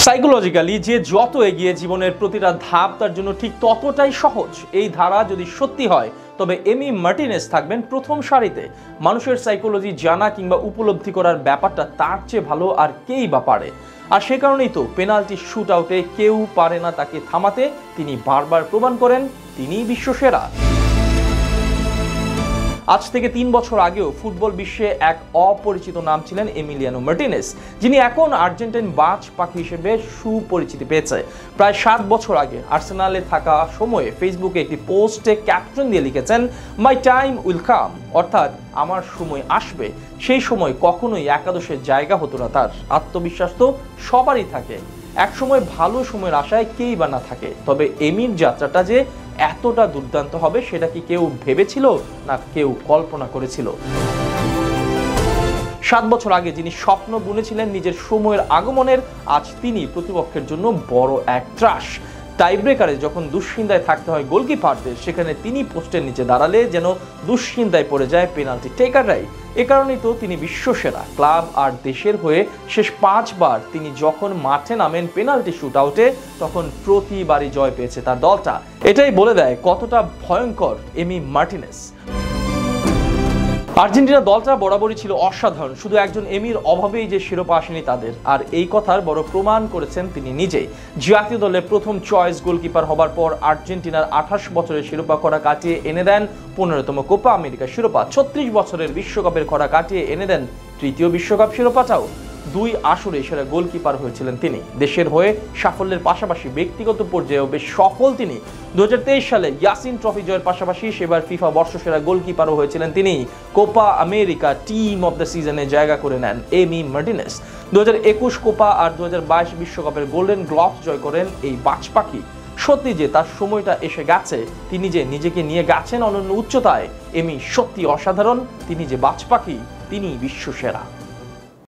Psychologically যে যত এগিয়ে জীবনের প্রতিটা ধাপ তার জন্য ঠিক ততটাই সহজ। এই ধারা যদি সত্যি হয় তবে এমি মার্টিনেজ থাকবেন প্রথম সারিতে। মানুষের সাইকোলজি জানা কিংবা উপলব্ধি করার ব্যাপারটা তার চেয়ে ভালো আর কেই বা পারে। আর সে কারণেই তো পেনাল্টি শুট আউটে কেউ পারে না তাকে থামাতে। তিনি বারবার প্রমাণ করেন তিনিই বিশ্বসেরা। আজ থেকে ৩ বছর আগেও ফুটবল বিশ্বে এক অপরিচিত নাম ছিলেন এমিলিয়ানো মার্টিনেজ, যিনি এখন আর্জেন্টাইন বাজ পাখি হিসেবে সুপরিচিতি পেয়েছে। প্রায় ৭ বছর আগে আর্সেনালে থাকা সময়ে ফেসবুকে একটি পোস্টে ক্যাপশন দিয়ে লিখেছেন, মাই টাইম উইল কাম, অর্থাৎ আমার সময় আসবে। সেই সময় কখনোই একাদশের জায়গা হতো না তার। আত্মবিশ্বাস তো সবারই থাকে, এক সময় ভালো সময়ের আশায় কেই বা না থাকে। তবে এমির যাত্রাটা যে এতটা দুর্দান্ত হবে সেটা কি কেউ ভেবেছিল, না কেউ কল্পনা করেছিল? ৭ বছর আগে যিনি স্বপ্ন বুনেছিলেন নিজের সময়ের আগমনের, আজ তিনি প্রতিপক্ষের জন্য বড় এক ত্রাস। টাইব্রেকারে যখন দুশ্চিন্তায় থাকতে হয় গোলকিপারদের, সেখানে তিনি পোস্টের নিচে দাঁড়ালে যেন দুশ্চিন্তায় পড়ে যায় পেনাল্টি টেকাররাই। এ কারণেই তো তিনি বিশ্বসেরা। ক্লাব আর দেশের হয়ে শেষ 5 বার তিনি যখন মাঠে নামেন পেনাল্টি শুট আউটে, তখন প্রতিবারই জয় পেয়েছে তার দলটা। এটাই বলে দেয় কতটা ভয়ঙ্কর এমি মার্টিনেজ। আর্জেন্টিনা দলটা বরাবরই ছিল অসাধারণ, শুধু একজন এমির অভাবেই যে শিরোপা আসেনি তাদের। আর এই কথার বড় প্রমাণ করেছেন তিনি নিজেই। জাতীয় দলের প্রথম চয়েস গোলকিপার হবার পর আর্জেন্টিনার 28 বছরের শিরোপা খরা কাটিয়ে এনে দেন 15তম কোপা আমেরিকা শিরোপা। 36 বছরের বিশ্বকাপের খরা কাটিয়ে এনে দেন 3য় বিশ্বকাপ শিরোপাটাও। 2 আসরে সেরা গোলকিপার হয়েছিলেন তিনি। দেশের হয়ে সাফল্যের পাশাপাশি ব্যক্তিগত পর্যায়েও বেশ সফল তিনি। 2023 সালে ইয়াসিন ট্রফি জয়ের পাশাপাশি সেবার ফিফা বর্ষসেরা গোলকিপারও হয়েছিলেন তিনি। Copa America team of the সিজনে জায়গা করে নেন এমি মার্টিনেজ। 2021 কোপা আর 2022 বিশ্বকাপের গোল্ডেন গ্লোভস জয় করেন এই বাজ পাখি। সত্যি যে তার সময়টা এসে গেছে, তিনি যে নিজেকে নিয়ে গেছেন অনন্য উচ্চতায়। এমি সত্যি অসাধারণ, তিনি যে বাজ পাখি, তিনি বিশ্বসেরা।